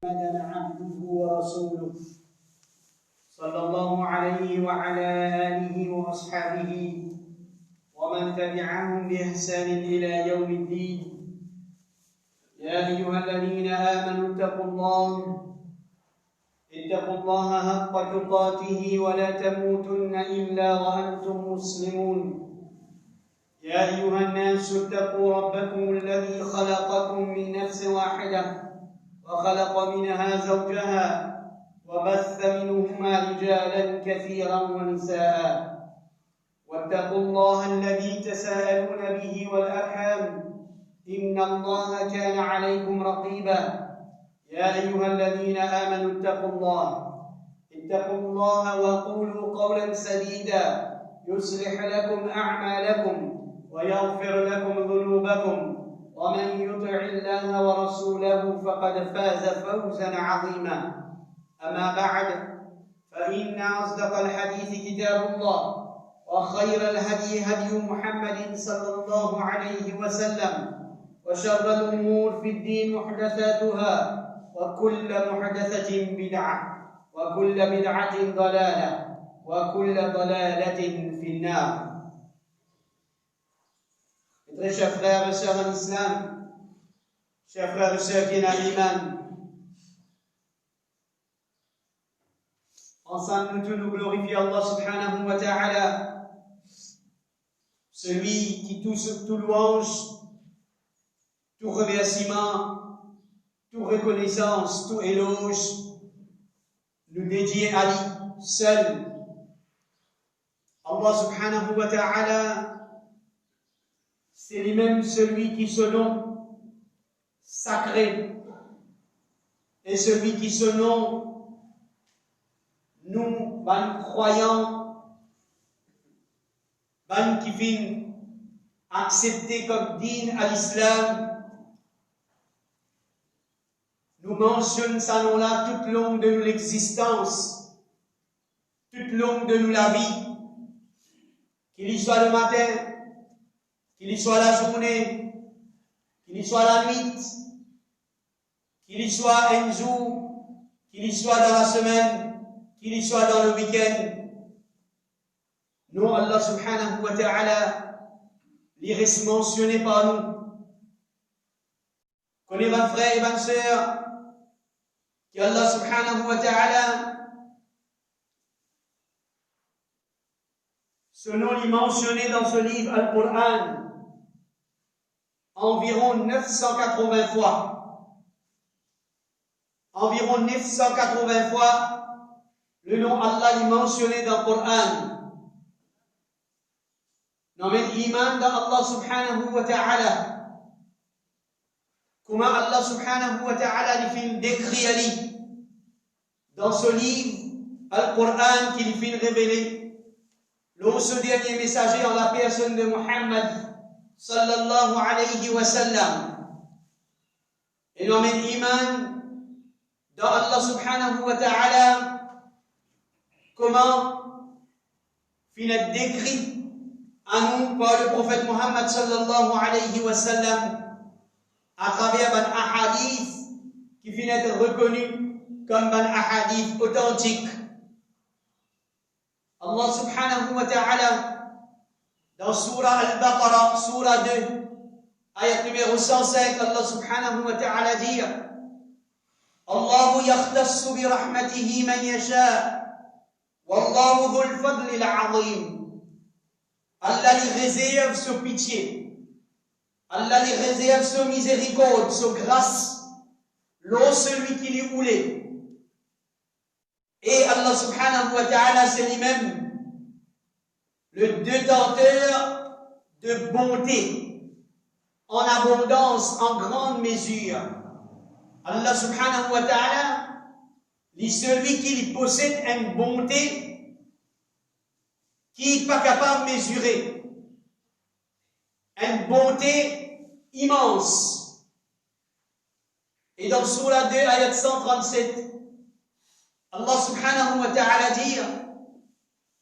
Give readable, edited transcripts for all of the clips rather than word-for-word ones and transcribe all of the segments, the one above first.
محمدًا عبده ورسوله صلى الله عليه وعلى آله وأصحابه ومن تبعهم بإحسان إلى يوم الدين. يا أيها الذين آمنوا اتقوا الله حق تقاته ولا تموتن إلا وأنتم مسلمون. يا أيها الناس اتقوا ربكم الذي خلقكم من نفس واحدة وخلق منها زوجها وبث منهما رجالا كثيرا ونساء، واتقوا الله الذي تساءلون به والأرحام إن الله كان عليكم رقيبا. يا أيها الذين آمنوا اتقوا الله وقولوا قولا سديدا يصلح لكم أعمالكم ويغفر لكم ذنوبكم، ومن يطع الله ورسوله فقد فاز فوزا عظيما. أما بعد، فإن أصدق الحديث كتاب الله، وخير الهدي هدي محمد صلى الله عليه وسلم، وشر الأمور في الدين محدثاتها، وكل محدثة بدعة، وكل بدعة ضلالة، وكل ضلالة في النار. Très chers frères et sœurs en islam, chers frères et sœurs qui n'ont l'iman, ensemble nous tous nous glorifions Allah subhanahu wa ta'ala, celui qui tout louange, tout remerciement, toute reconnaissance, tout éloge nous dédié à lui seul. Allah subhanahu wa ta'ala, c'est lui-même celui qui se nomme sacré, et celui qui se nomme, nous, ban croyants, ban qui viennent accepter comme digne à l'islam, nous mentionnons ça nom-là toute longue de nous l'existence, toute longue de nous la vie, qu'il y soit le matin, qu'il y soit la journée, qu'il y soit la nuit, qu'il y soit un jour, qu'il y soit dans la semaine, qu'il y soit dans le week-end. Nous, Allah subhanahu wa ta'ala, les reste mentionné par nous. Connais mes frères et mes sœurs, que Allah subhanahu wa ta'ala, ce nom est mentionné dans ce livre Al-Qur'an environ 980 fois. Environ 980 fois, le nom Allah est mentionné dans le Coran. Nous avons l'iman dans Allah subhanahu wa ta'ala. Comment Allah subhanahu wa ta'ala lui décrit Ali dans ce livre, Al-Qur'an, qui lui fait révéler. Ce dernier messager en la personne de Muhammad sallallahu alayhi wa sallam. Et nous avons l'iman dans Allah subhanahu wa ta'ala, comment il est décrit à nous par le prophète Muhammad sallallahu alayhi wa sallam à travers un ahadith qui vient être reconnu comme un ahadith authentique. Allah subhanahu wa ta'ala dans Surah Al-Baqarah, Surah 2, ayat numéro 105, Allah subhanahu wa ta'ala dit Allahu yakhtassu bi rahmatihi man yasha wallahu dhul fadli al-azim. Allah lui réserve sa pitié, Allah lui réserve sa miséricorde, sa grâce, celui qui lui voulait. Et Allah subhanahu wa ta'ala, c'est lui-même le détenteur de bonté en abondance, en grande mesure. Allah subhanahu wa ta'ala, est celui qui possède une bonté qui n'est pas capable de mesurer. Une bonté immense. Et dans Surah 2, ayat 137, Allah subhanahu wa ta'ala dit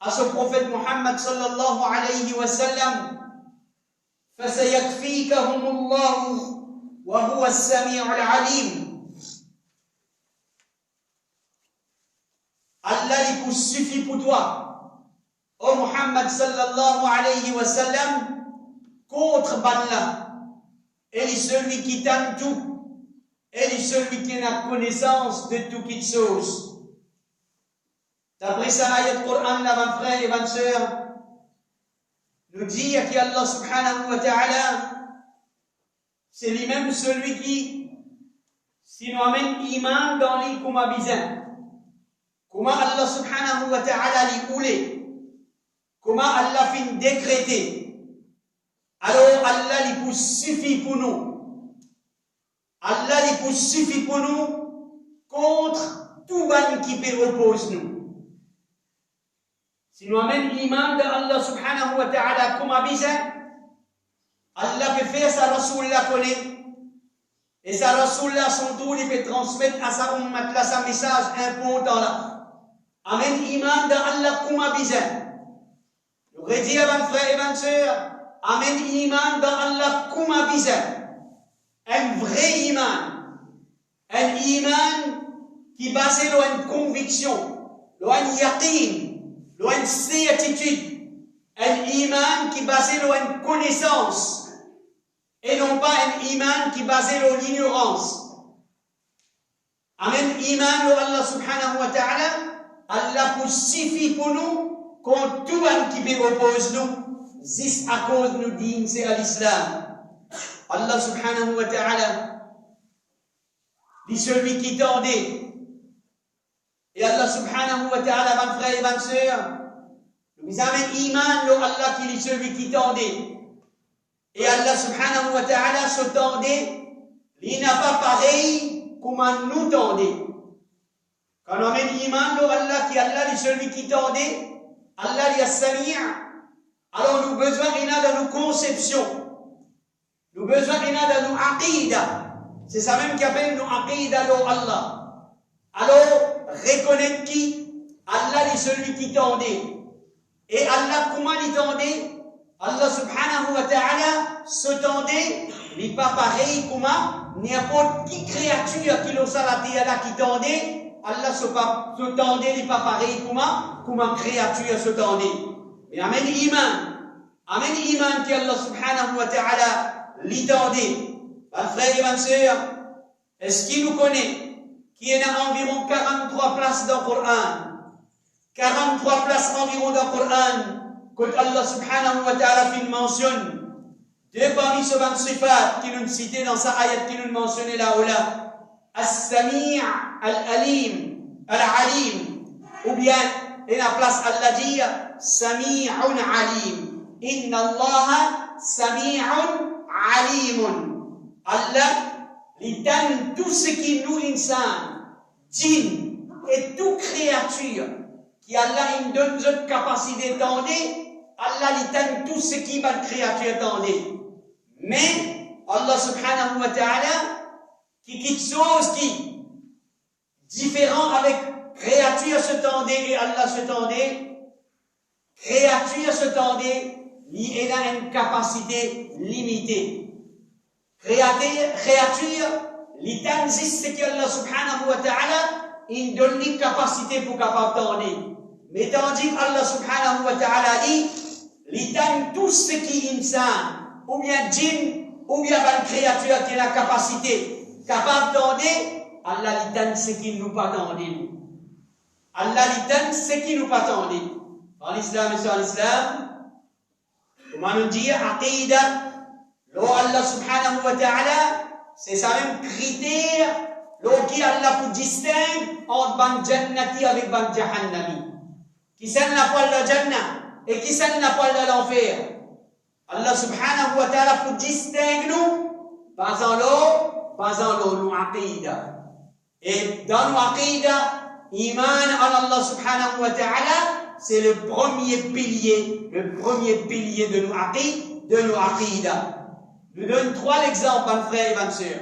à ce prophète Muhammad sallallahu alayhi wa sallam, فَسَيَكْفِيكَهُمُ اللَّهُ وَهُوَ السَّمِيعُ الْعَلِيمُ. Allah il suffit pour toi. Oh Muhammad sallallahu alayhi wa sallam, contre Banla. Elle est celui qui t'aime tout. Elle est celui qui a connaissance de toutes les choses. D'après ça, ayat Coran, là, mes frères et mes sœurs, nous dit qu'Allah subhanahu wa ta'ala, c'est lui-même celui qui, si nous amène iman dans les kumabizans, comment Allah subhanahu wa ta'ala les oulé, comment Allah fait décréter, alors Allah les pousse suffit pour nous. Allah les pousse suffit pour nous contre tout ban qui peut opposer nous. Si nous amène l'iman de Allah subhanahu wa ta'ala comme abizan, Allah peut faire sa Rasulullah connaît. Et sa Rasulullah, son tour, il peut transmettre à sa ummat là sa message important là. Amène l'iman de Allah comme abizan. Nous redis à mes frères et mes sœurs, amène l'iman de Allah comme abizan. Un vrai iman. Un iman qui est basé sur une conviction, sur une yaqin. Une certitude, un iman qui est basé sur une connaissance et non pas un iman qui est basé sur l'ignorance. Amen. Iman de Allah subhanahu wa ta'ala, Allah pour suffit pour nous contre tout ce qui peut opposer nous, juste à cause de nous dîmes, c'est à l'islam. Allah subhanahu wa ta'ala dit celui qui tendait. Et Allah subhanahu wa ta'ala, mes frères et mes sœurs, nous amène iman, Allah qui est celui qui tendait. Et Allah subhanahu wa ta'ala se tendait, il n'a pas pareil comme nous tendait. Quand on amène iman, Allah qui est celui qui tendait, Allah est Sami', alors nous besoin de nos conceptions. Nous besoin de nos aqidah. C'est ça même qui appelle nos aqidah Allah. Alors, reconnaître qui Allah est celui qui tendait. Et Allah, comment il tendait? Allah subhanahu wa ta'ala se tendait, il n'est pas pareil comment n'importe qui créature qui l'osa la terre qui tendait, Allah se tendait, il n'est pas pareil comment créature se tendait. Mais amène iman que Allah subhanahu wa ta'ala lui tendait. Mes frères et mes sœurs, est-ce qu'il nous connaît? Qui y a environ 43 places dans le Coran. 43 places environ dans le Coran, quand Allah subhanahu wa ta'ala mentionne. Deux parmi ce 20 sifat qui nous citait dans sa ayat qui nous mentionnait là-haut là. As-Sami' al-Alim, al-Alim. Ou bien, et la place Allah dit, Sami'un Alim. Inna Allah Sami'un Alimun. Allah, il donne tout ce qui nous insan, djinn et toute créature qui Allah il donne notre capacité d'entendre, Allah il donne tout ce qui va créature d'entendre. Mais Allah subhanahu wa ta'ala qui quelque chose qui différent avec créature se tendait et Allah se tendait, créature se tendait, il a une capacité limitée. Créature, l'Itan c'est que Allah subhanahu wa ta'ala, il donne une capacité pour capable d'entendre. Mais tandis qu'Allah subhanahu wa ta'ala dit, l'Itan tout ce qui est insan, ou bien djinn, ou bien une créature qui a la capacité, capable d'entendre, Allah l'Itan ce qui nous pas d'entendre. Allah l'Itan ce qui nous pas d'entendre. En l'islam et sur l'islam, comment nous dit, aqidah, Allah subhanahu wa ta'ala, c'est ça même critère, qui Allah pour distinguer entre ban jannati avec ban jahannami. Qui s'en n'a pas le jannah et qui s'en n'a pas l'enfer. Allah subhanahu wa ta'ala pour distinguer nous, pas en l'eau, nous aqidah. Et dans nos aqidah, iman en Allah subhanahu wa ta'ala, c'est le premier pilier de nos aqidah. Nous donne trois exemples, mes frères et mes sœurs,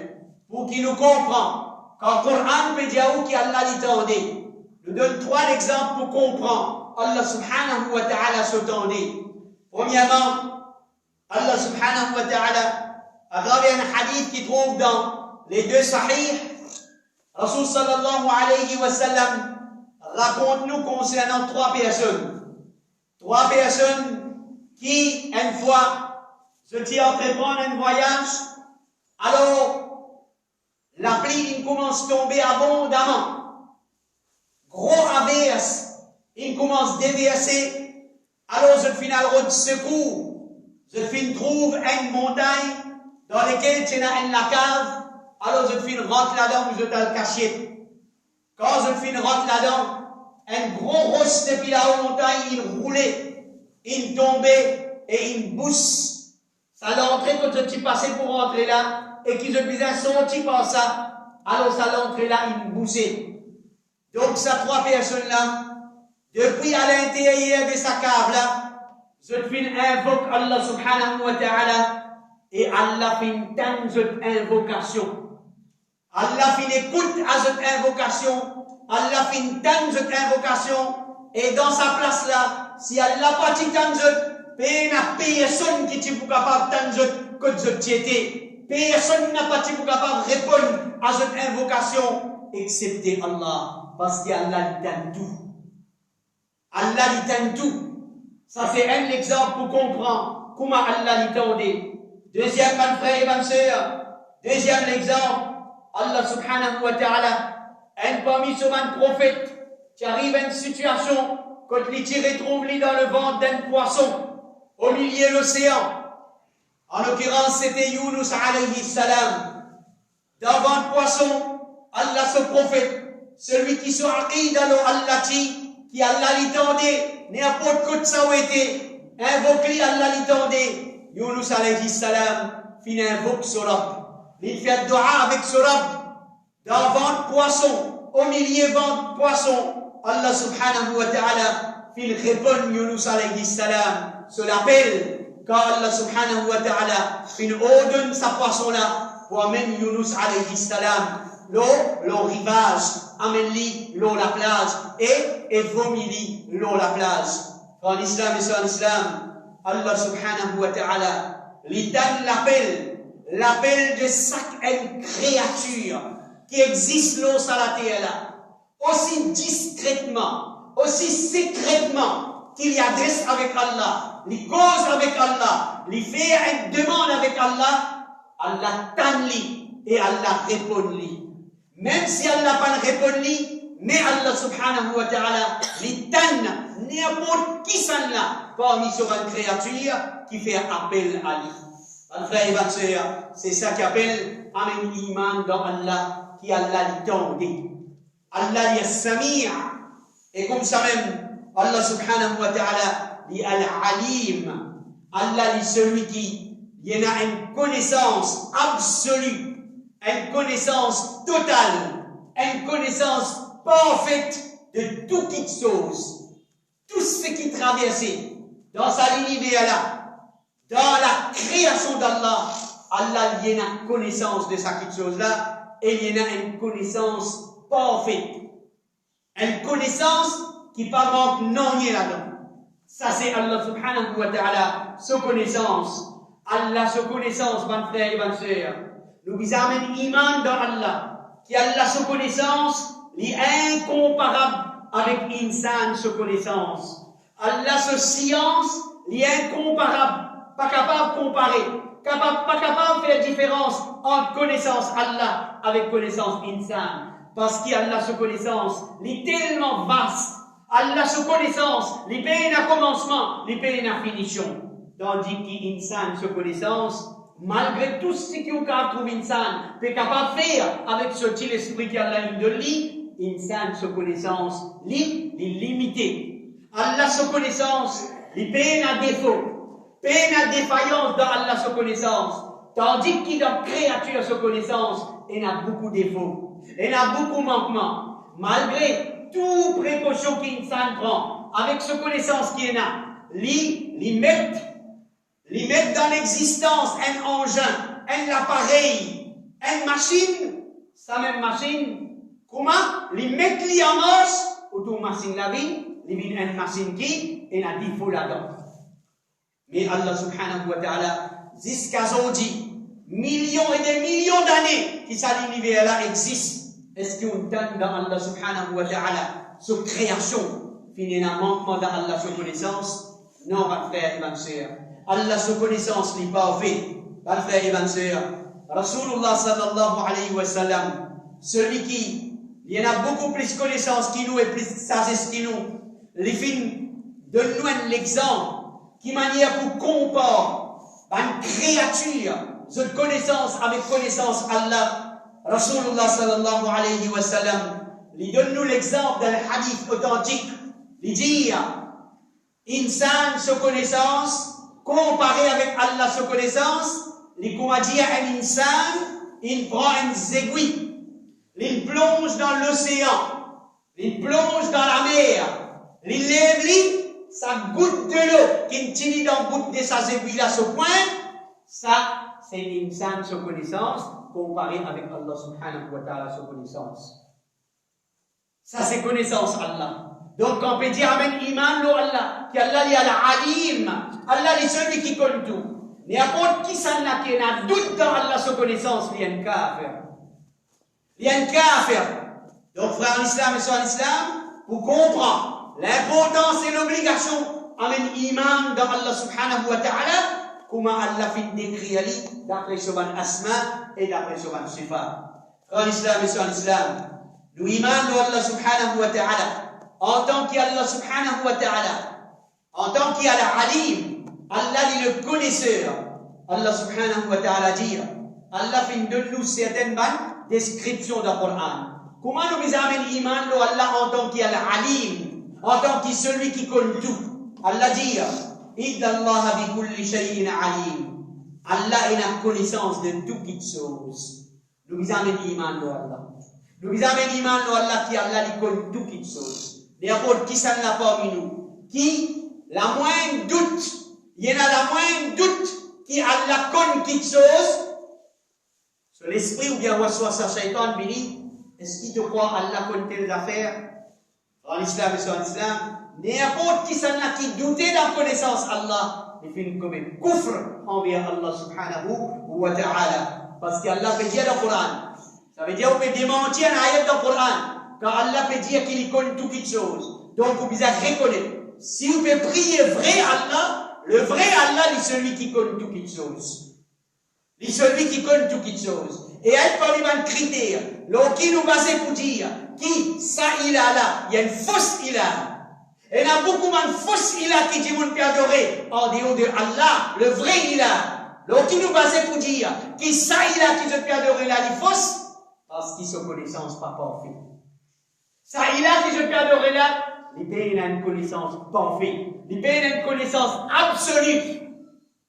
pour qu'ils nous comprennent. Quand le Coran peut dire où Allah l'étendait, nous donne trois exemples pour comprendre. Allah subhanahu wa ta'ala se tendait. Premièrement, Allah subhanahu wa ta'ala, à travers un hadith qui trouve dans les deux sahih, Rasul sallallahu alayhi wa sallam raconte-nous concernant 3 personnes. 3 personnes qui, une fois, se tirent à entreprendre un voyage, alors, la pluie, il commence à tomber abondamment. Gros averse, il commence à déverser. Alors, je finis à la secours. Je finis trouve une montagne dans laquelle tu as une cave. Alors, je finis rentre là-dedans, je te le cache. Quand je finis rentre là-dedans, un gros roche depuis la haute montagne, il roulait, il tombait et il bousse. Ça l'entrée quand tu passais pour rentrer là. Et qu'ils ont besoin sortir par ça, alors ça l'entrée là, il boussait. Donc, ces 3 personnes-là, depuis à l'intérieur de sa cave là, je invoque Allah subhanahu wa ta'ala, et Allah fait une telle invocation. Allah fait écoute à cette invocation, Allah fait une telle invocation, et dans sa place là, si Allah pas dit tant de personne qui est capable de que de tiété. Personne n'a pas été capable de répondre à cette invocation, excepté Allah. Parce qu'Allah lui donne tout. Allah lui donne tout. Ça, c'est un exemple pour comprendre comment Allah lui donne. Deuxième, mon frère et ma soeur. Deuxième exemple, Allah subhanahu wa ta'ala, un parmi ce prophète, qui arrive à une situation, quand il s'y retrouve dans le ventre d'un poisson, au milieu de l'océan. En l'occurrence, c'était Yunus alayhi salam. Devant le poisson, Allah ce prophète, celui qui se aqid alors Allah qui Allah lui tendait, n'importe quoi de ça où était, invoque-lui Allah lui tendait. Yunus alayhi salam, fin invoque ce Rabb. Il fait dua avec ce Rabb. Devant le poisson, au milieu du poisson, Allah subhanahu wa ta'ala, il répond Yunus alayhi salam, se l'appelle. Quand Allah subhanahu wa ta'ala une ordonne sa poisson-là pour amener Yunus alayhi salam l'eau, le rivage, amène-lui l'eau la plage et vomit-lui l'eau la plage. En islam et sans islam, Allah subhanahu wa ta'ala lui donne l'appel de chaque créature qui existe l'eau sur la terre là, aussi discrètement, aussi secrètement qu'il y adresse avec Allah. Il cause avec Allah, il fait une demande avec Allah, Allah t'enlie et Allah répond-lui. Même si Allah pas répond-lui, mais Allah subhanahu wa ta'ala, il t'enlie n'importe qui s'en là parmi ces créatures qui fait appel à lui. Mon frère et ma soeur, c'est ça qu'appelle un iman dans Allah, qui Allah lui donne. Allah est Samir, et comme ça même, Allah subhanahu wa ta'ala, il Al-Alim. Allah est celui qui il a une connaissance absolue, une connaissance totale, une connaissance parfaite de toute chose. Tout ce qui traversait dans sa univers là, dans la création d'Allah, Allah il y a une connaissance de cette chose là, et il y a une connaissance parfaite. Une connaissance qui ne manque non rien là-dedans. Ça, c'est Allah subhanahu wa ta'ala, sa connaissance. Allah, sa connaissance, mon frère et ma soeur. Nous vous amenons iman dans Allah. Qui Allah, sa connaissance, est incomparable avec insan, sa connaissance. Allah, sa science, est incomparable. Pas capable de comparer. Pas capable de faire différence entre connaissance Allah avec connaissance insan. Parce qu'Allah, sa connaissance, est tellement vaste. Allah sa connaissance, les peines à commencement, les peines à finition. Tandis qu'insan sa connaissance, malgré tout ce qu'on trouve insan, peut capable de faire avec ce petit esprit qu'Allah de lui, insan sa connaissance, est limitée. Allah sa connaissance, les peines à défaut, peines à défaillance dans Allah sa connaissance. Tandis qu'il dans créature sa connaissance, il a beaucoup de défauts, il a beaucoup de manquements. Malgré toute précaution qu'insan prend, avec ce connaissance qu'il a, lui mettre dans l'existence un engin, un appareil, une machine, sa même machine, comment? Lui mettre en marche, autour machine la vie, lui une machine qui, et a défaut là-dedans. Mais Allah subhanahu wa ta'ala, jusqu'à aujourd'hui, millions et des millions d'années, qui ça l'univers là existe, est-ce qu'on tente dans Allah subhanahu wa ta'ala, sur création, finalement, manquement dans Allah sur connaissance? Non, mon frère et ma sœur. Allah sur connaissance n'est pas fait. Mon frère et ma sœur. Rasulullah sallallahu alayhi wa sallam, celui qui, il y en a beaucoup plus connaissance que nous et plus sagesse que nous, les films, donne-nous l'exemple, qui manière pour comparer une créature, cette connaissance avec connaissance Allah. Rasulullah sallallahu alayhi wa sallam, il donne-nous l'exemple d'un hadith authentique, il dit, insan sa connaissance, comparé avec Allah sa connaissance, il comment dire un insan, il prend une aiguille, il plonge dans l'océan, il plonge dans la mer, il lève sa goutte de l'eau, qui tire dans la goutte de sa aiguille à ce point, ça, c'est l'insan sa connaissance, comparé avec Allah subhanahu wa ta'ala sa connaissance. Ça, c'est connaissance Allah. Donc, on peut dire, amen, iman, lo Allah, qu'Allah est al-alim, Allah est celui qui connaît tout. N'importe qui s'en a qui a doute dans Allah sa connaissance, il y a un kafir. Il y a un kafir. Donc, frère en islam et soeur en islam, pour comprendre l'importance et l'obligation, amen, iman dans Allah subhanahu wa ta'ala, comment Allah fait décrire d'après son asma et d'après son sifat. Frère en islam et soeur en islam, nous iman dans Allah subhanahu wa ta'ala, en tant qu'Allah subhanahu wa ta'ala, en tant qu'Al-Alim, Allah est le connaisseur. Allah subhanahu wa ta'ala dit, Allah fait de nous certaines descriptions dans le Coran. Comment nous nous amène iman de Allah en tant qu'Al-Alim, en tant que celui qui connaît tout? Allah dit, Idda Allah bi kulli shay'in alim. Allah a une connaissance de toutes choses. Nous nous amène iman de Allah. Nous nous amène iman de Allah qui Allah lui connaît toutes choses. N'importe qui ça n'a pas parmi nous. Qui, la moindre doute, il y en a la moindre doute qui Allah connaît quelque chose. Sur l'esprit ou bien reçoit sa shaitan, béni, est-ce qu'il te croit Allah connaît telles affaires? En l'islam et sur l'islam, n'importe qui ça n'a qui douté de la connaissance Allah, il fait comme un kufr envers Allah subhanahu wa ta'ala. Parce qu'Allah peut dire dans le Coran, ça veut dire qu'on peut démentir un ayat dans le Coran. Quand Allah peut dire qu'il connaît toutes les choses. Donc, vous pouvez reconnaître. Si vous pouvez prier vrai Allah, le vrai Allah est celui qui connaît toutes les choses. Il est celui qui connaît toutes les choses. Et elle parmi les critères, là, qui nous base pour dire, qui, ça, il a là, il y a une fausse il a. Et il y a beaucoup de fausses il a qui disent, vous ne pouvez adorer en dehors de Allah, le vrai il a. Là, qui nous base pour dire, qui, ça, il a qui ne peut adorer là, les fausses, parce qu'ils sont connaissance pas parfaite. Ça, il a que je peux adorer là, il a une connaissance parfaite. Il a une connaissance absolue.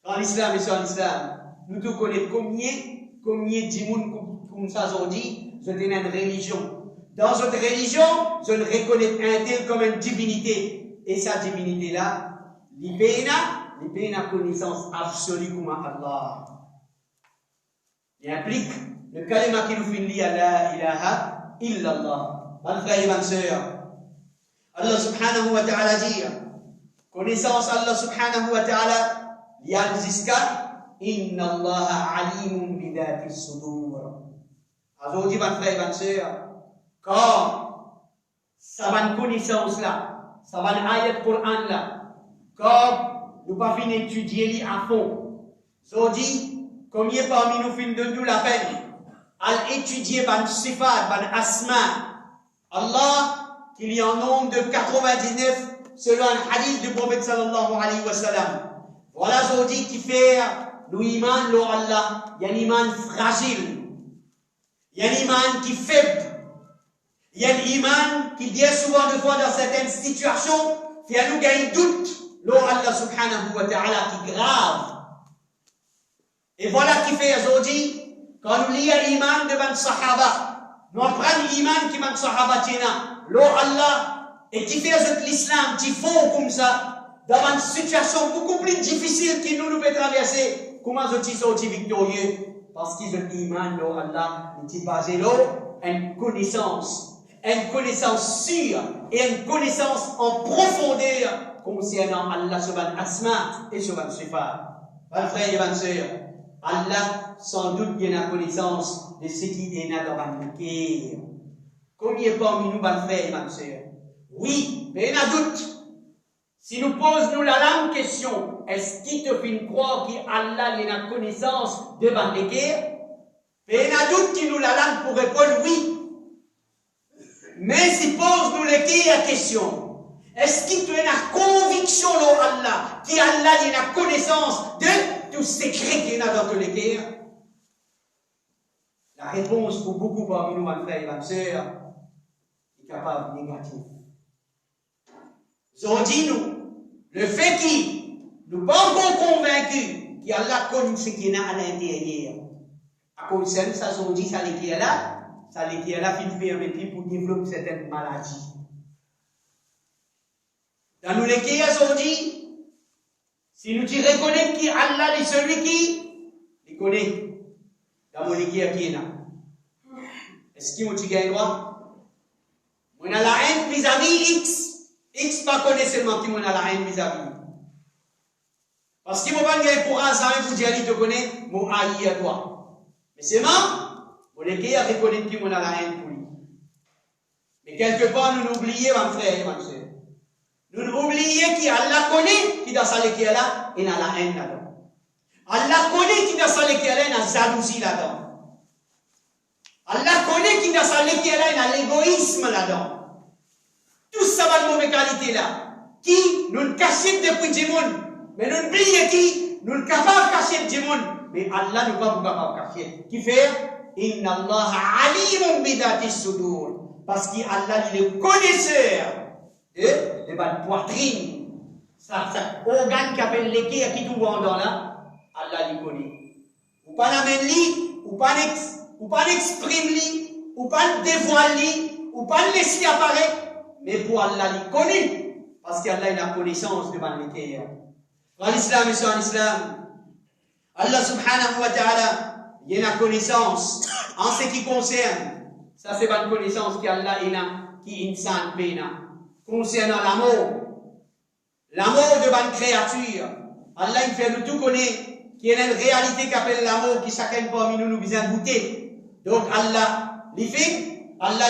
Dans l'islam et sur l'islam, nous tous connaissons combien de gens comme ça ont dit, je tenais une religion. Dans cette religion, je le reconnais un tel comme une divinité. Et sa divinité-là, il a une connaissance absolue comme Allah. Il implique le kalima qui nous fait dire la ilaha illallah. Mon frère et ma sœur, Allah subhanahu wa ta'ala dit, connaissance Allah subhanahu wa ta'ala, il y a jusqu'à Inna Allah alimun bidati sudur. Aujourd'hui, mon frère et ma sœur, quand ça va une connaissance là, ça va une ayat Coran là, quand nous pas fini d'étudier à fond, aujourd'hui, combien parmi nous finissent de nous la peine à étudier ban sifat, ban asma, Allah, qu'il y a un nombre de 99 selon un hadith du prophète sallallahu alayhi wa sallam. Voilà aujourd'hui qui fait l'iman, Allah, il y a un iman fragile, il y a un iman qui est faible, il y a un iman qui dit souvent de fois dans certaines situations, fait nous gagner doute, Allah subhanahu wa ta'ala qui est grave. Et voilà qui fait aujourd'hui, quand nous lisons l'iman devant le sahaba, nous apprenons l'iman qui m'a sahaba tiena, Allah, et qui fait l'islam, qui font comme ça, dans une situation beaucoup plus difficile que nous pouvons traverser, comment ils sont victorieux? Parce qu'ils ont l'iman, Allah, qui est basé là, une connaissance sûre et une connaissance en profondeur concernant Allah sur son asma et sur son sifat. Mes frères et mes sœurs, Allah, sans doute, il y a une connaissance de ce qui est dans le cœur. Combien parmi nous, ma frère et ma soeur? Oui, mais il y a doute. Si nous posons la même question, est-ce qu'il te fait croire qu'Allah a la connaissance devant les guerres? Mais il y a doute qui nous la langue pour répondre oui. Mais si pose-nous la question, est-ce qu'il te fait la conviction Allah, qu'Allah a la connaissance de tout secret qu'il y a dans tous les guerres? La réponse pour beaucoup parmi nous, ma frère et ma soeur, est capable négative. Nous, le fait qu'il nous pas encore convaincus qu'Allah connaît ce qu'il y a à l'intérieur. À cause de ça, on dit ça qui est là, finit permettre pour développer certaines maladies. Dans nous les qui on dit, si nous disons reconnaître qu'Allah est celui qui les connaît, dans mon qui est là. Est-ce qu'il nous gagne droit? On a la haine vis-à-vis X. X pas connaît seulement qui on a la haine vis-à-vis. Parce qu'il ne faut pas gagner pour un sans pour dire qu'il te connaît, mon haï à toi. Mais c'est bon, on est qui à reconnaître qui on a la haine pour lui. Mais quelque part, nous l'oublions, mon frère et ma soeur. Nous l'oublions qu'Allah connaît qui dans sa qui est là, et dans la haine là-dedans. Allah connaît qui dans sa qui est là, et dans la jalousie là-dedans. Allah connaît qui dans sa qui est là, et dans l'égoïsme là-dedans. Tout ça va de mauvaise qualité là. Qui nous cachons depuis du monde. Mais nous oublions qui nous sommes capables de cacher du monde. Mais Allah ne pas capable de cacher. Qui fait? Inna Allah alimun bidati sudur. Parce qu'Allah il est connaisseur de la poitrine. Ça organe qui appelle l'équerre qui tout en dans là. Allah il connaît. Ou pas l'amène li, ou pas l'exprime li, ou pas dévoile li, ou pas laisser apparaître. Mais pour Allah, il connaît, parce qu'Allah a la connaissance devant l'équerre. Dans l'islam et sur l'islam, Allah subhanahu wa ta'ala, il a la connaissance en ce qui concerne. Ça, c'est pas une connaissance qu'Allah a, qui insan pena. Concernant l'amour de bonne créature. Allah, il fait nous tout connaître, qu'il y a une réalité qu'appelle l'amour, qui chacun parmi nous besoin de goûter. Donc Allah, Allah,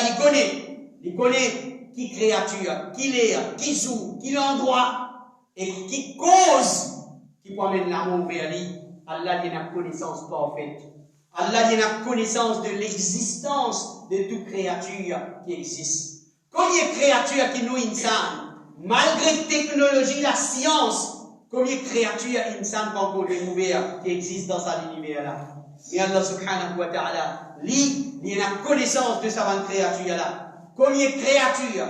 il connaît qui créature, qui l'air, qui joue, qui l'endroit, et qui cause, qui peut amener l'amour vers lui. Allah a la connaissance parfaite. Allah a la connaissance de l'existence de toute créature qui existe. Combien de créatures qui nous insan, malgré la technologie, la science, combien de créatures insan qu'on peut découvrir qui existent dans cet univers-là. Et Allah subhanahu wa ta'ala, il a la connaissance de sa bonne créature-là. Combien de créatures,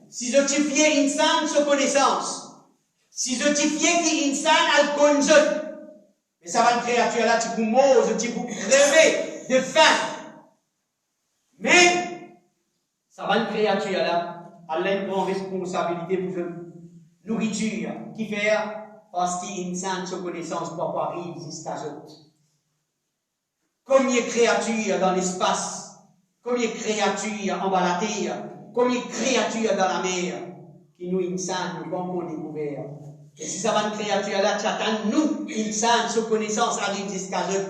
si je t'y fiais insan sans connaissance, si je t'y fiais qui insan al konzot, mais ça va une créature là, tu peux mourir, tu peux crever de faim. Mais, ça va une créature là, Allah prend responsabilité pour la nourriture, qui fait, parce qu'il insan sans connaissance, pour arriver jusqu'à autres. Combien de créatures dans l'espace, combien de créatures en bas la terre, combien de créatures dans la mer, qui nous insan, nous avons découvert. Et si ça va une créature là, tu attends nous, insan, sa connaissance arrive jusqu'à eux.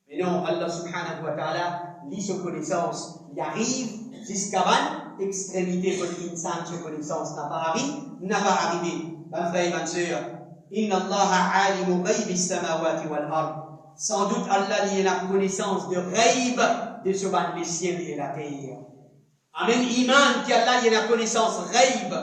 Mais non, Allah subhanahu wa ta'ala, lit sa connaissance, il arrive jusqu'à l'extrémité pour l'insan, sa connaissance n'a pas arrivé. Ma frère et ma soeur, Inna Allah alimu ghaybi samawati wal ard. Sans doute Allah a la connaissance de ghayb de ce ban les ciels et la terre. Amen, iman, qu'Allah a la connaissance ghayb.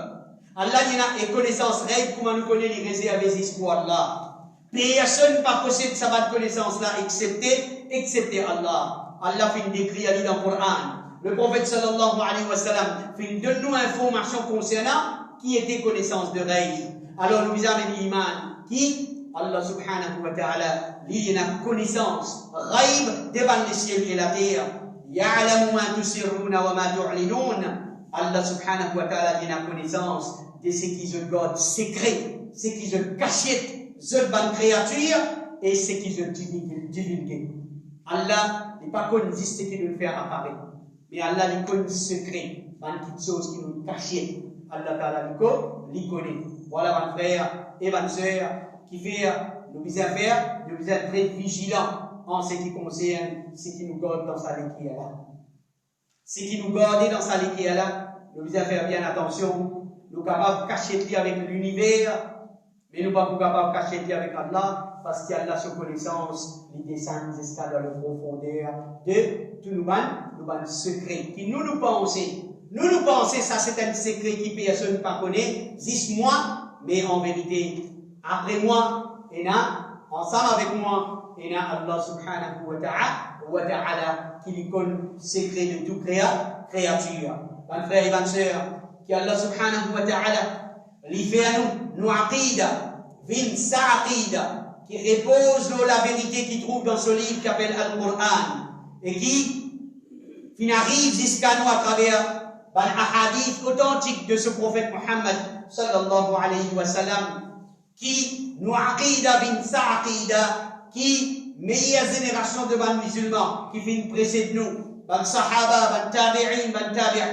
Allah a une connaissance règle, comment nous connaît les réserves pour Allah. Personne ne possède sa connaissance-là, excepté Allah. Allah fait une décrit dans le Coran. Le prophète sallallahu alayhi wa sallam fait donne-nous information concernant qui était connaissance de règle. Alors nous avons un iman qui, Allah subhanahu wa ta'ala, il a une connaissance règle devant les ciels et la terre. Ya'lamu ma tusirruna wa ma tu'linun. Allah subhanahu wa ta'ala a la connaissance de ce qui se garde secret, ce qui se cachette, ce bonne créature, et ce qui se divulgue. Allah n'est pas connu ce qui nous fait apparaître, mais Allah est connu secret, dans petites choses qui nous cachent. Allah ta'ala les connaît. Voilà, mon frère et ma soeur, qui fait, nous devons faire, nous devons être vigilants en ce qui concerne ce qui nous garde dans sa vie là. C'est qui nous garde dans sa liquide là, nous devons faire bien attention. Nous sommes capables de cacher avec l'univers, mais nous ne sommes pas capables de cacher avec Allah, parce qu'il y a la connaissance, il descend jusqu'à dans le profondeur de tout nous secret qui nous pensons. Nous pensons, ça c'est un secret qui personne ne connaît, juste moi, mais en vérité, après moi, et là, ensemble avec moi, et là, Allah subhanahu wa ta'ala, qui lui connaît le secret de toute créature. Mes frères et mes sœurs, qui Allah subhanahu wa ta'ala, lui fait à nous aqida, sa aqida, qui repose la vérité qu'il trouve dans ce livre qui s'appelle Al-Qur'an, et qui arrive jusqu'à nous à travers un hadith authentique de ce prophète Muhammad sallallahu alayhi wa sallam, qui nous aqida sa aqida, qui meilleure génération de ban musulmans qui vient précéder nous, ban sahaba, ban tabi'in, ban tabi'in,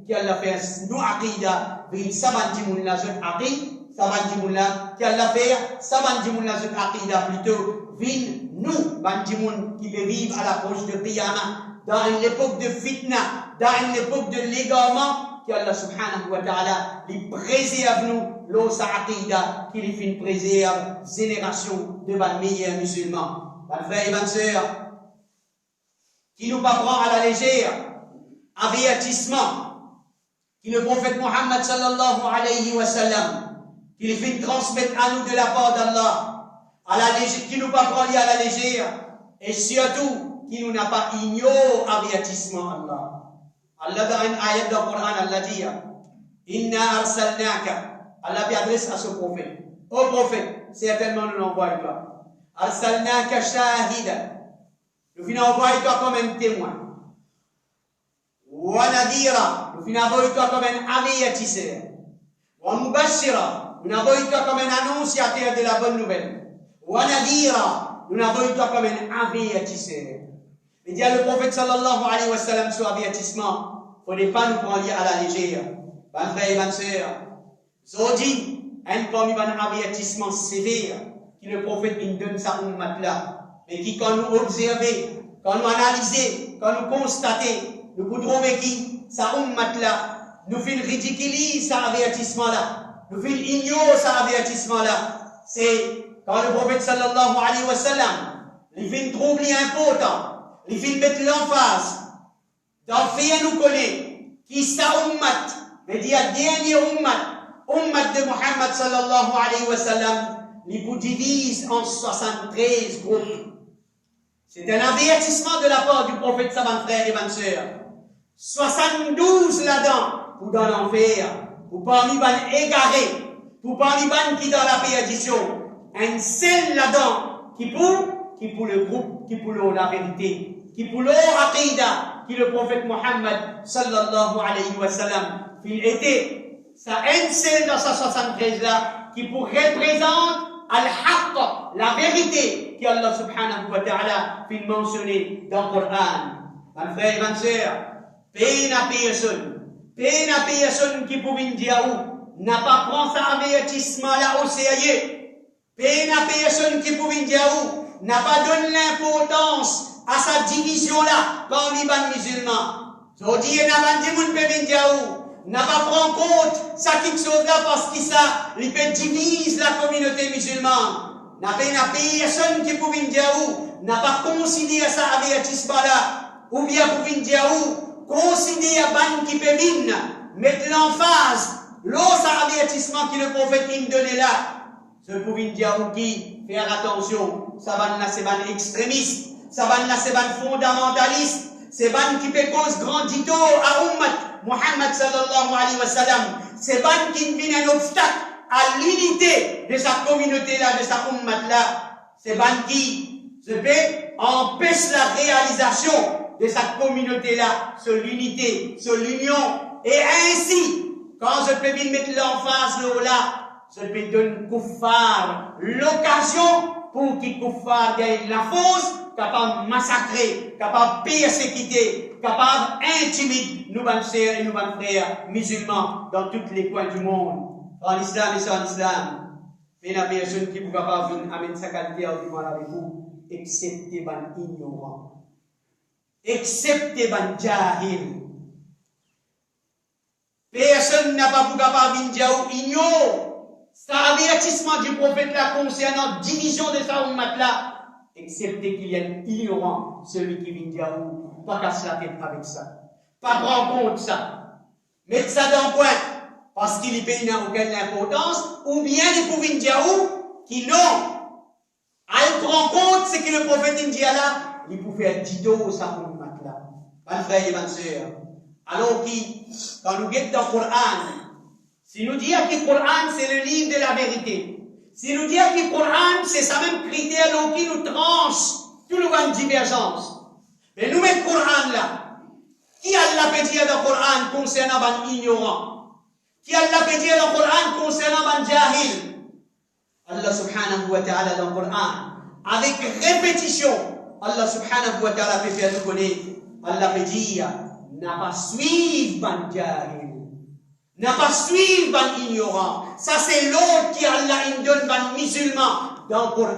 qui Allah fait nous aqida, vin sabantimun la zot aqid, sabantimun la, qui Allah fait sabantimun la zot aqida plutôt, vin nous, bantimun qui peut vivre à l'approche de Qiyamah, dans l'époque de fitna, dans l'époque de l'égarement, que Allah subhanahu wa ta'ala lui préserve nous, l'osa aqida, qui lui fait une préserve génération de nos meilleurs musulmans. Mes frères et mes sœurs, qui nous pas prend à la légère, avertissement, qui le prophète Muhammad sallallahu alayhi wa sallam, qui lui fait transmettre à nous de la part d'Allah, à la légère, qui nous pas prend à la légère, et surtout, qui nous n'a pas ignoré avertissement Allah. Allah dans une ayat dans le Coran, Allah dit Inna arsalnaka. Allah s'adresse à ce prophète. Ô prophète, certainement nous l'envoyons toi. Arsalnaka shahida. Nous venons envoyer toi comme un témoin. Wa nadira. Nous venons envoyer toi comme un avertisseur. Wa mubashira. Nous envoyons toi comme un annonciateur de la bonne nouvelle. Wa nadira. Nous envoyons toi comme un avertisseur. Mais dit le prophète sallallahu alayhi wa sallam sur avertissement, il ne faut pas nous prendre à la légère. Mes frères et mes sœurs, Zodi, un parmi les avertissements sévères que le prophète nous donne sa ummat là, mais qui quand nous observons, quand nous analysons, quand nous constatons, nous pouvons trouver qui sa ummat là, nous fait ridiculiser sa avertissement là, nous fait ignorer sa avertissement là. C'est quand le prophète sallallahu alayhi wa sallam, il fait une trouble important. Il fait mettre l'emphase dans faire nous connaître qui sa ummat, mais dit à dernier ummat de Muhammad sallallahu alayhi wa sallam, il vous divise en 73 groupes. C'est un avertissement de la part du prophète savant frère et ma sœur. 72 là-dedans, pour dans l'enfer, pour parmi les égarés, pour parmi les qui dans la perdition. Un seul là-dedans, qui pour le groupe, qui pour la vérité, qui pour leur aqida, qui le prophète Muhammad sallallahu alayhi wa sallam, il était, ça un seul dans sa 73 là, qui pour représente al-haqq, la vérité, qui Allah subhanahu wa ta'ala fait mentionner dans le Coran. Mes frères et mes sœurs, peine à personne qui pouvait dire où, n'a pas pris ça avertissement là au sérieux. Peine à personne qui pouvait dire où, n'a pas donné l'importance à sa division là parmi les musulmans. Aujourd'hui, n'a pas pris en compte ça quelque chose là parce que ça, il peut diviser la communauté musulmane. N'a pas personne qui pouvait dire où, n'a pas considéré ça avertissement là, ou bien pouvait dire où, considérer ban qui peut venir, mettre l'emphase, l'autre avertissement que le prophète nous donnait là. Je pouvais dire où qui, faire attention, ça va là c'est ban extrémiste. Ça va là, c'est ban fondamentaliste, c'est ban qui peut cause grand dito à ummat Muhammad sallallahu alayhi wa sallam, c'est ban qui vient un obstacle à l'unité de sa communauté là, de sa ummat là, c'est ban qui empêche la réalisation de sa communauté là, sur l'unité, sur l'union, et ainsi, quand je peux bien mettre l'emphase là, je peux donner kuffar l'occasion pour qu'il kuffar gagne la force, capable de massacrer, capable de persécuter, capable d'intimider nos bonnes sœurs et nos bonnes frères musulmans dans tous les coins du monde. En islam et sans islam, il y a des personnes qui ne peuvent pas venir amener sa qualité argument avec vous, excepté les ignorants. excepté ban jahil. Personne n'a pas pu capable de dire ignore cet avertissement du prophète là concernant division de sa ummat là, excepté qu'il y a un ignorant, celui qui vient dire pas casser la tête avec ça, pas prendre compte ça, mettre ça dans le coin parce qu'il y paye aucune importance, ou bien il pouvait dire qui non. Elle prend compte ce que le prophète dit là, il peut faire dido sa ummat là. Mes frères et mes sœurs. Alors quand nous guettons dans le Coran, si nous disons que le Coran c'est le livre de la vérité, si nous disons que le Coran c'est ça même critère qui nous tranche tout le monde divergence, mais nous mettons le Coran là, qui Allah peut dire dans le Coran concernant les ignorants, qui Allah peut dire dans le Coran concernant les jahil. Allah subhanahu wa ta'ala dans le Coran, avec répétition, Allah subhanahu wa ta'ala peut faire nous connaître. Allah peut dire, n'a pas suivi ban jahil, n'a pas suivi ban ignorant. Ça c'est l'autre qui Allah il donne ban musulman dans le Coran.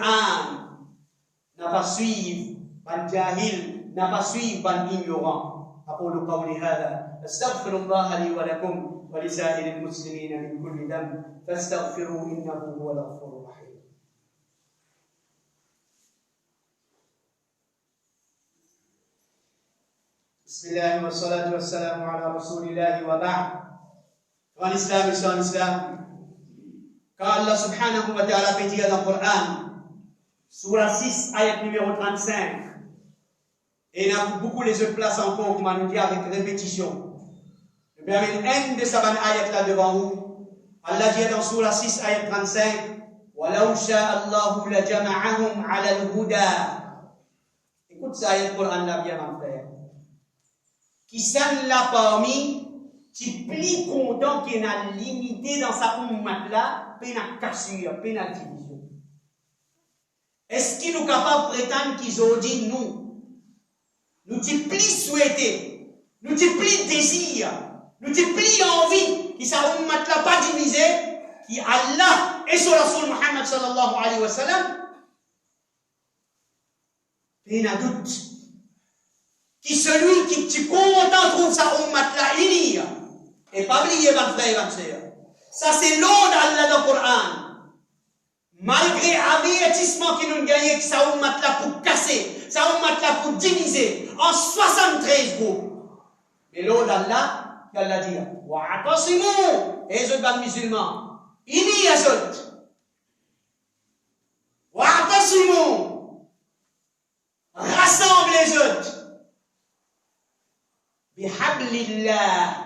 N'a pas suivi ban jahil, n'a pas suivi ban ignorant. أقول قولي هذا أستغفر الله لي ولكم ولسائر المسلمين من كل ذنب فاستغفروه إنه هو الغفور الرحيم. بسم الله والصلاة والسلام على رسول الله وبعد. Grand Islam, Islam, Islam. Quand Allah subhanahu wa ta'ala peut dire dans le Coran, Surah 6, ayat numéro 35, et il y a beaucoup les autres places encore, comme on nous dit avec répétition. Je vais mettre un de ces ayats là devant vous. Allah dit dans Surah 6, ayat 35, وَلَوْ شَاءَ اللَّهُ لَجَمَعَهُمْ عَلَى الْهُدَى. Écoute ça, ayat Coran là bien, mon frère. Qui s'en l'a parmi, qui plie content qu'il a limité dans sa ummat là, peine à cassure, peine à division. Est-ce qu'il nous capable de prétendre qu'ils ont dit nous? Nous t'y plie souhaiter, nous t'y plie désir, nous t'y plie envie, qui sa ummat là pas divisé, qui Allah et son Rasul Muhammad sallallahu alayhi wa sallam, peine à doute. Qui celui qui tu content trouve sa ummat là unie. Et pas oublier, mon frère et ma sœur. Ça c'est l'eau d'Allah dans le Coran. Malgré l'avertissement qui nous gagne, que sa ummat là pour casser, sa ummat là pour diviser en 73 groupes. Mais l'eau d'Allah, qu'Allah dit, wa'atasimu, et les autres musulmans, unis les autres. Wa'atasimu, rassemble les autres. Bihablillah,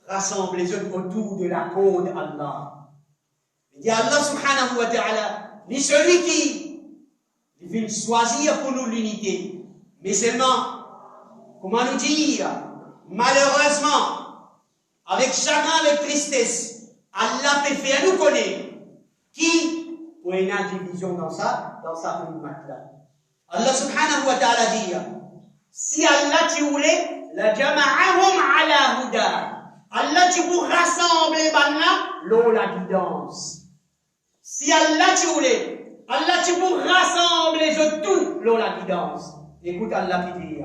rassemble les autres autour de la cause d'Allah. Il dit Allah subhanahu wa ta'ala, ni celui qui vient choisir pour nous l'unité, mais seulement, comment nous dire, malheureusement, avec chagrin, avec tristesse, Allah peut faire nous connaître qui pour une division dans sa ummat là. Allah subhanahu wa ta'ala dit, si Allah tu voulait, la jama'ahum ala huda. Allah tu pour rassembler banna, l'eau la guidance. Si Allah tu voulais, Allah tu pour rassembler les tout, l'eau la guidance. Écoute Allah qui dit,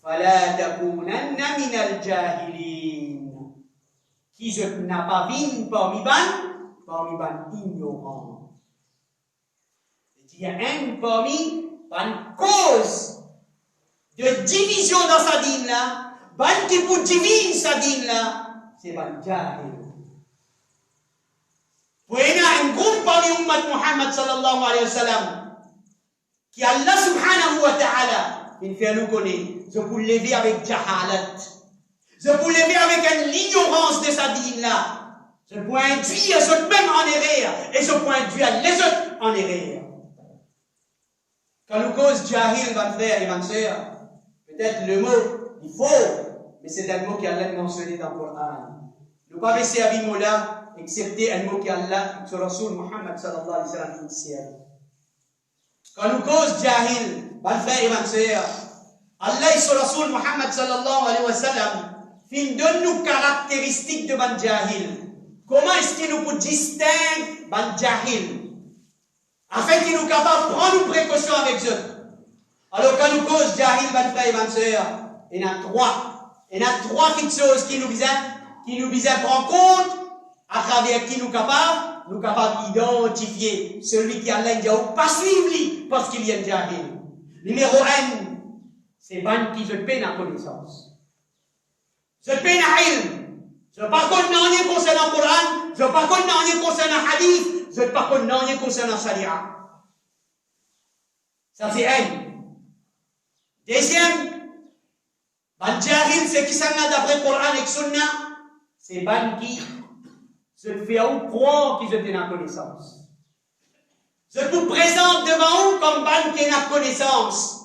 fala takunanna minal jahilin. Qui je n'a pas vu parmi ban ignorants. Il y a un parmi ban cause de division dans sa dîne là, ban qui pour diviser sa dîne là, c'est ban jahil. Pour un groupe parmi ummat Muhammad sallallahu alayhi wa sallam, qui Allah subhanahu wa ta'ala, il fait nous connaître, je peux lever avec jahalat, je peux lever avec une ignorance de sa dîne là, je peux induire les autres même en erreur, et je peux induire les autres en erreur. Quand nous cause jahil, mon frère et ma sœur, peut-être le mot, il faut, mais c'est un mot qui Allah mentionné dans le Coran. Nous ne pouvons pas servir ce mot-là, excepté un mot qui Allah, sur Rasul Muhammad sallallahu alayhi wa sallam, initial. Quand nous cause jahil, mon frère et ma sœur, Allah et son Rasul Muhammad sallallahu alayhi wa sallam, il donne nous caractéristiques de ban jahil. Comment est-ce qu'il nous peut distinguer ban jahil? Afin qu'il nous capable de prendre une précaution avec eux. Alors quand nous cause Jahil, ban frère et ban sœur, il y en a trois. Il y en a trois petites choses qui nous visent à prendre compte, à travers qui nous capables d'identifier celui qui a l'India ou pas suivre lui, parce qu'il y a un Jahil. Numéro 1, c'est ban qui je peine à connaissance. Je peine à ilm. Je ne pas connais rien concernant le Coran, je ne pas connais rien concernant le hadith, je ne pas connais rien concernant la sharia. Ça c'est un. Deuxième, ban jahil, c'est qui s'en a d'après le Coran et le Sunna, c'est ban qui se fait au croire qui je t'ai la connaissance. Je vous présente devant vous comme ban qui a connaissance.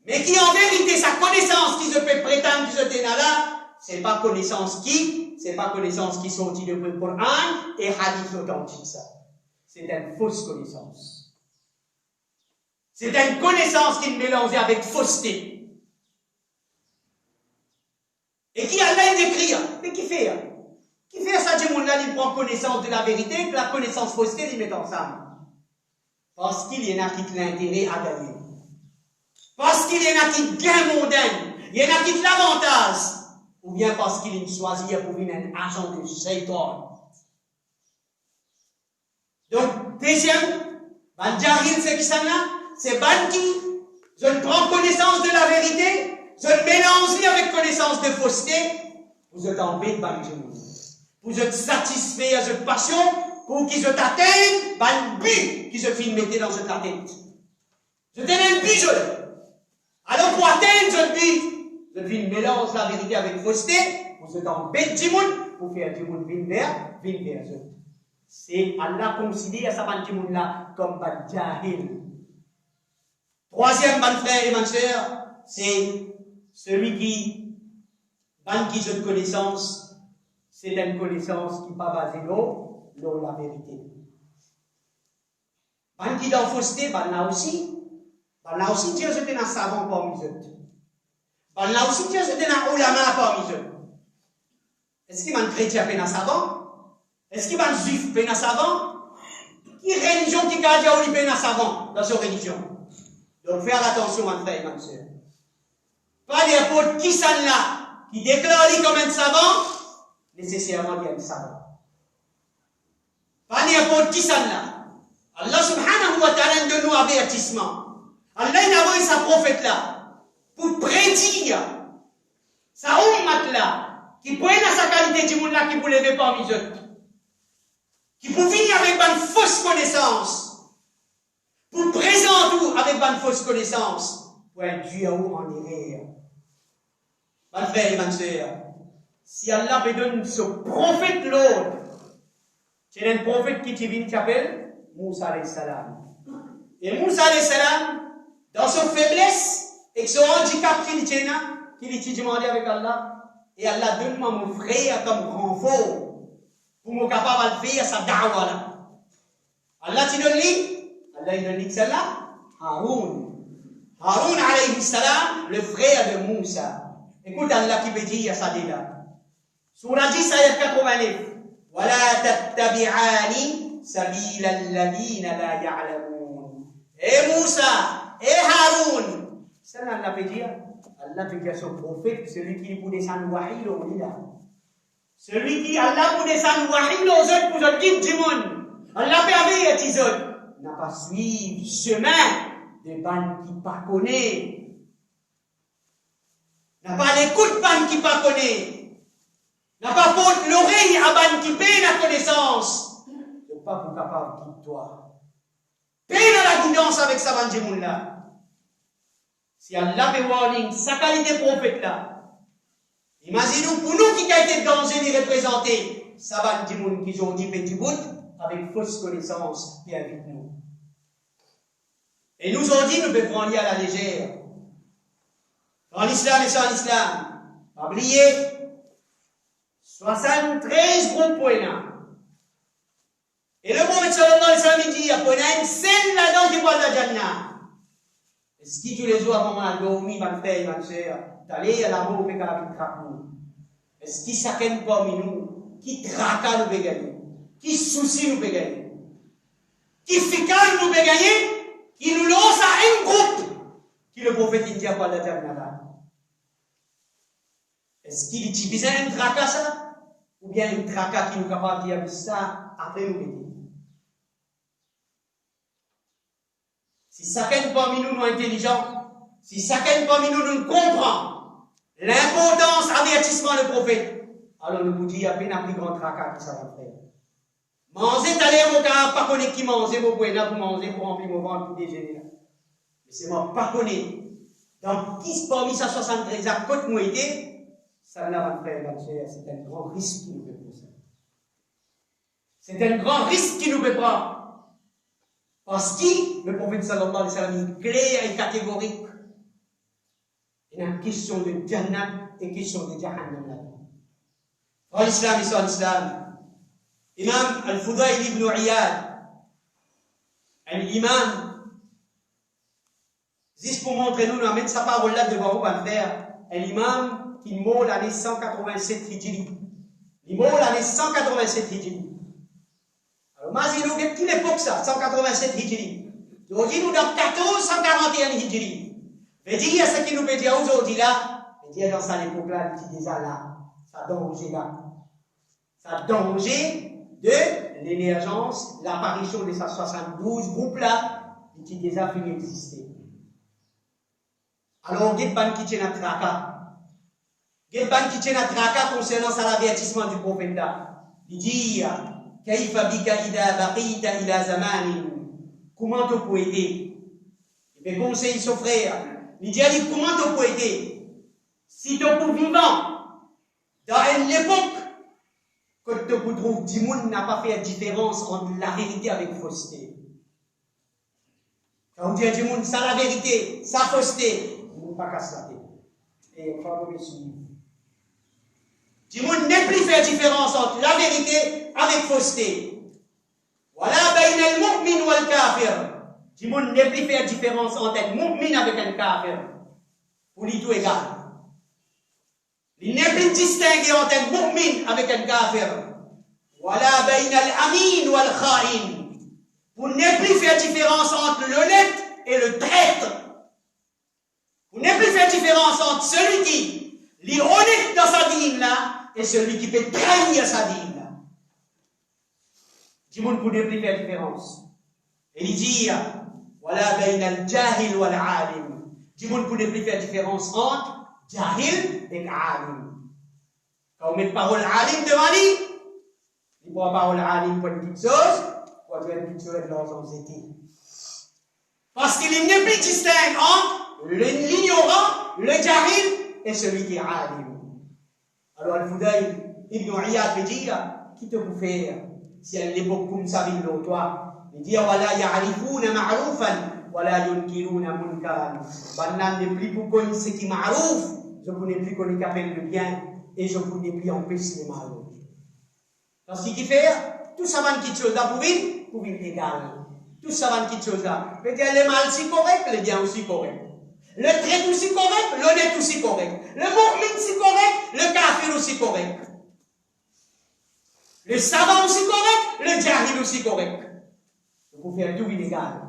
Mais qui en vérité, sa connaissance qui se peut prétendre que je t'ai là, c'est pas connaissance qui sortit de le Coran et hadith authentique ça. C'est une fausse connaissance. C'est une connaissance qui est mélangée avec fausseté. Et qui a l'air d'écrire. Mais qui fait? Qui fait ça, du monde là, il prend connaissance de la vérité, que la connaissance fausseté, il met ensemble. Parce qu'il y en a qui ont l'intérêt à gagner. Parce qu'il y en a qui gagnent mondaine. Il y en a qui ont l'avantage. Ou bien parce qu'il est choisi pour venir un agent de Shaitan. Donc, deuxième, ban jahil, c'est qui ça là? C'est ban qui, je ne prends connaissance de la vérité, je ne mélange avec connaissance de fausseté, vous êtes en bête, ban jahil. Vous êtes satisfait à cette passion, pour qu'ils se t'atteignent, ban but qui se fait mettre dans cette tête. Je donne un but, je alors pour atteindre ce but, je vis mélange la vérité avec fausseté, vous êtes en bête du monde, pour faire du monde vin vers eux. C'est Allah considère sa ban du monde là comme ban jahil. Troisième ban frère et ban sœur, c'est celui qui je connaissance, c'est une connaissance qui n'est pas basée dans la vérité. Ban qui dans fausseté, ban là aussi, Dieu c'était un savant parmi eux. Là aussi, Dieu c'était un ulama parmi eux. Est-ce qu'il y a un chrétien qui est un savant? Est-ce qu'il y a un juif qui est un savant? Qui religion qui a dit qu'il est un savant dans sa religion? Donc, faire attention, mon frère et ma soeur. Pas n'importe qui s'en là, qui déclare lui comme un savant, nécessairement il y a un savant. Pas n'importe qui s'en là. Allah subhanahu wa ta'ala donne nous avertissement. Allah a envoyé sa prophète là pour prédire sa ummat là qui prenne sa qualité du monde là qui vous levez parmi eux, qui pour venir avec une fausse connaissance, pour présenter vous avec une fausse connaissance, pour induire vous en erreur. Mon frère et ma soeur, si Allah peut donner ce prophète l'ordre, c'est un prophète qui vient qui s'appelle Moussa alayhi salam. Et Moussa alayhi salam, dans son faiblesse et son handicap qu'il a demandé avec Allah, et Allah donne-moi mon frère comme renfort pour me capable de faire sa da'wa là. Allah te donne lui, Allah il donne celle-là, Haroun alayhi salam, le frère de Moussa. Écoute Allah qui peut dire ça déjà. Surah 10, ayat 89. Wala tattabi'ani sabila alladhina la ya'lamun. Et Moussa, et Haroun, ça Allah peut dire. Allah peut dire son prophète, celui qui vous descend le wahi au là. Celui qui Allah vous descend le wahi aux autres pour le guide du monde. Allah permet à les autres. N'a pas suivi le chemin des bandes qui pas connaissent. N'a pas l'écoute bandes qui pas connaissent. N'a pas porté l'oreille à bandes qui paient la connaissance. Ne pas pour capable de toi. Paye la guidance avec sa bande du monde là. Si Allah fait warning, sa qualité prophète là, imaginez-nous pour nous qui a été danger de représenter, ça va dire qui ont dit petit bout avec fausse connaissance et avec nous. Et nous ont dit, nous devons prendre à la légère. Dans l'islam et sans l'islam, pas oublier, 73 groupes pour un. Et le Prophète sallallahu alayhi wa sallam dit, il y a une scène là-dedans qui voit la Jannah. Est-ce que tous les jours avant on dormi, ma frère, ma soeur, d'aller à la mort avec la traque nous? Est-ce que chacun parmi nous, qui traque nous peut gagner? Qui soucie nous peut gagner? Qui ficale nous peut gagner? Qui nous lance à un groupe le prophète il dit à quoi la est-ce qu'il utilise un tracas ça? Ou bien un tracas qui nous capable de dire ça après nous aider? Si chacun parmi nous est intelligent, si chacun parmi nous comprend l'importance avertissement du prophète, alors nous vous disons, il y a peine un plus grand tracas que ça va faire. Manger, d'aller au cas, pas connaître qui manger, vous pouvez là, vous manger pour remplir mon ventre, pour déjeuner. Mais c'est moi, pas connaître. Donc, qui parmi ça 73 à côté moi été, ça n'a pas frère, c'est un grand risque qui nous fait pour ça. C'est un grand risque qui nous fait prendre. Parce que le prophète sallallahu alayhi wa sallam est clair et catégorique. Il y a une question de Jannah et une question de Jahannam. En l'islam, et en l'islam, Imam Al-Fudayl ibn Iyad, un imam, juste pour montrer nous, on va mettre sa parole là devant vous, va faire, un imam qui meurt l'année 187 Hijri. Il meurt l'année 187 Hijri. Alors, Mazilou, quelle époque ça, 187 Hijri? Aujourd'hui, nous dans 1441 Hijri. Mais dire ce qui nous peut dire aujourd'hui là, mais dire dans cette époque-là, il dit déjà là, ça danger là. Ça danger de l'émergence, l'apparition de ces 72 groupes-là, qui déjà fini d'exister. Alors, il y a des qui tiennent à tracas. Il y a des qui tiennent à tracas concernant l'avertissement du prophète là. Il dit, كيف بك إذا بقيت إلى زمان comment tu peux aider? Il fait conseiller son frère. Il dit comment tu peux aider? Si tu es vivant dans une époque que tu trouves du monde n'a pas fait la différence entre la vérité avec la fausseté. Quand on dit du monde, ça la vérité, ça fausseté, on ne peut pas casser la tête. Et on va pas suivre. Du monde n'est plus fait la différence entre la vérité avec fausseté. Voilà, bain al-mu'min wal kafir. Du monde n'est plus fait la différence entre un mu'min avec un kafir. Pour lui tout égal. Il n'est plus distingué entre un mu'min avec un kafir. Voilà, bain al-amin wal kha'in. Vous n'avez plus fait la différence entre l'honnête et le traître. Vous n'avez plus fait la différence entre celui qui est honnête dans sa dîme là et celui qui peut trahir sa dîme là. Du monde, vous n'avez plus fait la différence. Et il dit, voilà, bain al-jahil wal alim. Du monde, vous n'avez plus fait la différence entre jahil et alim. Quand on met parole alim devant lui, il prend parole alim pour une petite chose. Parce qu'il n'est plus distinct entre l'ignorant, le jahil et celui qui est alim. Alors Al-Fudayl ibn Iyad veut dire, qui te peut faire si elle est beaucoup comme ça vit toi? Il dit, voilà, ya'rifuna ma'roufan, voilà, yunkiruna munkaran. Bannan n'est plus pour connaître ce qui est ma'rouf, je ne connais plus qu'on est capable de bien, et je ne connais plus empêcher le mal. Parce qu'il fait, tout ça va une chose là pour vivre égal. Tout ça va une chose là. Peut-être le mal aussi correct, le bien aussi correct. Le traître aussi correct, l'honnête aussi correct. Le mu'min aussi correct, le kafir aussi correct. Le savant aussi correct, le jahil aussi correct. Vous pouvez faire tout illégal.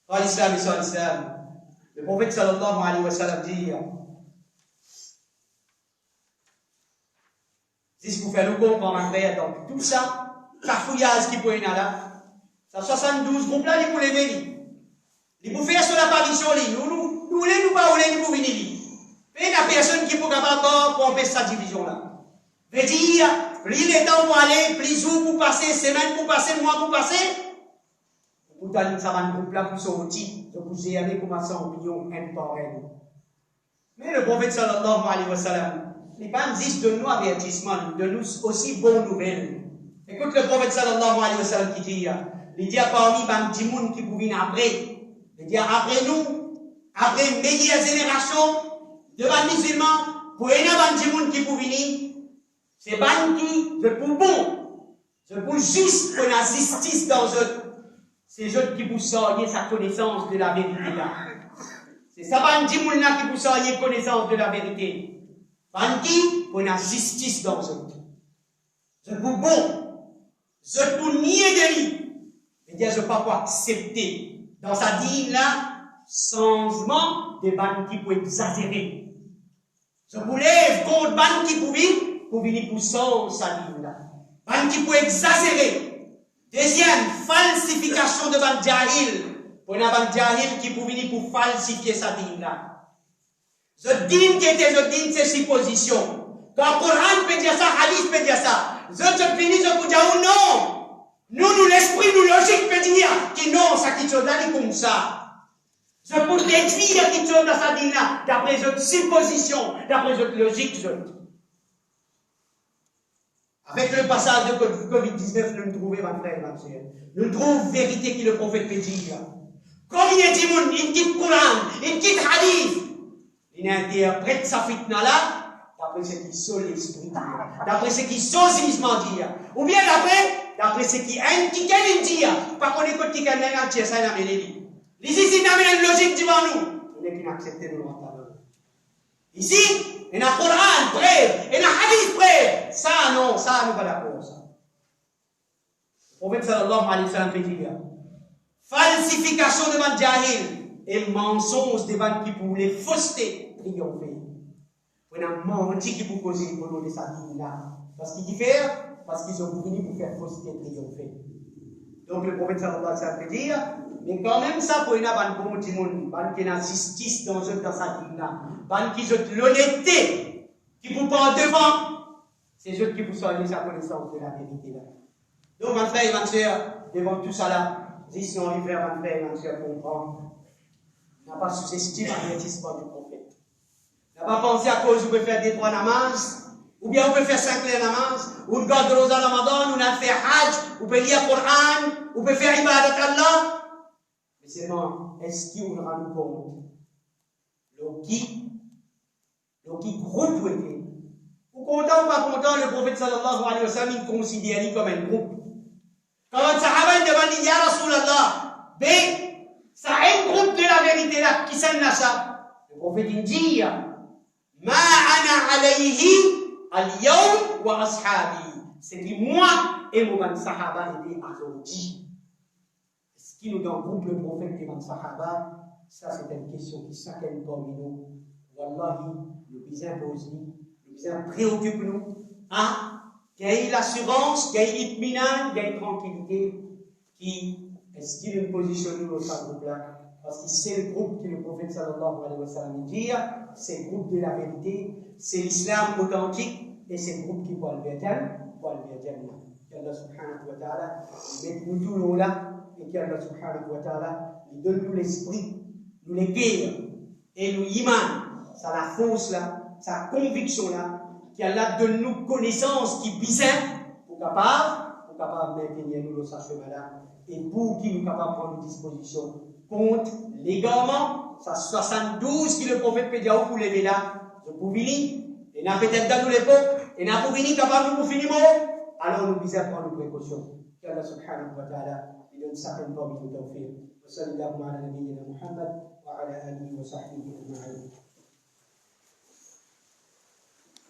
Dans l'islam et sans l'islam, le prophète sallallahu alayhi wa sallam dit, c'est ce que vous faites nous comprendre en frère. Donc tout ça, cafouillage qui peut y aller là, ça 72 groupes là, ils peuvent les venir. Ils peuvent faire sur l'apparition, nous voulons nous pas, nous pouvons venir. Mais il y a personne qui peut capable pour empêcher cette division là. Veut dire, plus les temps pour aller, plus jours pour passer, semaines pour passer, mois pour passer. Pour aller ça va un groupe là pour sortir, de vous gérer comme ça en opinion intemporelle. Mais le prophète sallallahu alayhi wa sallam, il n'est pas juste de nous avertissement, de nous aussi bonnes nouvelles. Écoute le prophète sallallahu alayhi wa sallam qui dit, il dit parmi les gens qui pouvaient après, il dit après nous, après une meilleure génération de musulmans, pour les gens qui pouvaient venir, c'est pas qui, c'est pour bon, c'est pour juste pour la justice dans eux. C'est eux qui vous sortent sa connaissance de la vérité là. C'est ça, qui vous sortent connaissance de la vérité. Banki, pour la justice dans eux. C'est pour bon. C'est pour nier de lui. Et dire, je ne peux pas accepter. Dans sa dîme là, changement des banques qui peuvent exagérer. Je vous lève contre banques qui peuvent venir pour sens sa ligne là. Banques qui peuvent exagérer. Deuxième, falsification de banque jahil. Pour une banque jahil qui peut venir pour falsifier sa ligne là. Je dis que c'est supposition. Quand le Coran peut dire ça, Hadith peut dire ça. Je finis, je peux dire non. Nous, l'esprit, nous, logique peut dire que non, ça qui est là, comme ça. Je peux déduire quelque chose dans sa dîne là, d'après votre supposition, d'après votre logique. Avec le passage de Covid-19, nous trouvons, ma frère, ma soeur, nous trouvons vérité que le prophète peut dire. Combien de monde, il quitte Coran, il quitte Hadith, il interprète sa fitna là, d'après ce qui sont l'esprit dit, d'après ce qui sont jugement dit, ou bien d'après ce qui est dit, pas qu'on écoute qui est entier, ça n'a pas dit. Ici, il y a une logique devant nous. On n'est qu'à accepter nos pantalons. Ici, il y a un Coran, bref, il y a un hadith, bref. Ça, non, ça, nous pas d'accord, ça. Le prophète sallallahu alayhi wa sallam fait dire, falsification devant Jahil et mensonge devant qui pour les faussetés triompher. On a menti qui pour causer pour nous de sa vie là. Parce qu'ils diffèrent, parce qu'ils ont fini pour faire fausseté triompher. Donc le prophète sallallahu alayhi wa sallam fait dire, mais quand même ça pour une bonne petit monde, ban qui a justice dans sa vie là, ban qui ont l'honnêteté, qui vous pas devant, c'est eux qui vous soignent sa connaissance de la vérité là. Donc mon frère et ma soeur, devant tout ça là, si on y fait mon frère et ma soeur comprendre, n'a pas sous-estimé l'avertissement du prophète. N'a pas pensé à cause vous pouvez faire des 3 namazes, ou bien vous pouvez faire 5 namazes, ou le garde de Rosa Ramadan, ou n'a fait Hajj, ou peut lire Coran, ou peut faire Ibadat Allah. Mais seulement, est-ce qu'il vous rend compte? Le qui groupe était. Ou content ou pas content, le prophète sallallahu alayhi wa sallam, il considère comme un groupe. Quand un sahaba demande, Ya Rasulallah, ça est un groupe de la vérité là, qui s'en a ça. Le prophète il dit, Ma ana alayhi al-yawm wa ashabi. C'est dit, moi et mon sahaba étaient aujourd'hui. Qui nous donne groupe le prophète et le Sahaba, ça c'est une question qui s'appelle parmi nous. Wallahi, nous bien poser, nous bien préoccupe nous. Ah, qu'il y ait l'assurance, qu'il y ait l'itminan, qu'il y ait tranquillité, qui estime une position nous dans ce groupe-là. Parce que c'est le groupe que le prophète sallallahu alayhi wa sallam dit, c'est le groupe de la vérité, c'est l'islam authentique, et c'est le groupe qui peut le verder, qu'Allah subhanahu wa ta'ala, met nous tous là. Et qu'Allah subhanahu wa ta'ala nous donne nous l'esprit, nous les guère et nous iman, ça la force là, sa conviction là, qu'Allah donne nous connaissance qui bizarre pour capable maintenir nous dans sa chemin là et pour qu'il nous capable prendre une disposition contre légalement, ça 72 qui le prophète peut dire pour lever là, je pour venir, et n'a peut-être dans nous l'époque, et n'a pour venir capable nous pour finir alors nous bizarre prendre une précaution. qu'Allah subhanahu wa ta'ala ينسحب بهم التوفيق وصلى الله على نبينا محمد وعلى اله وصحبه اجمعين.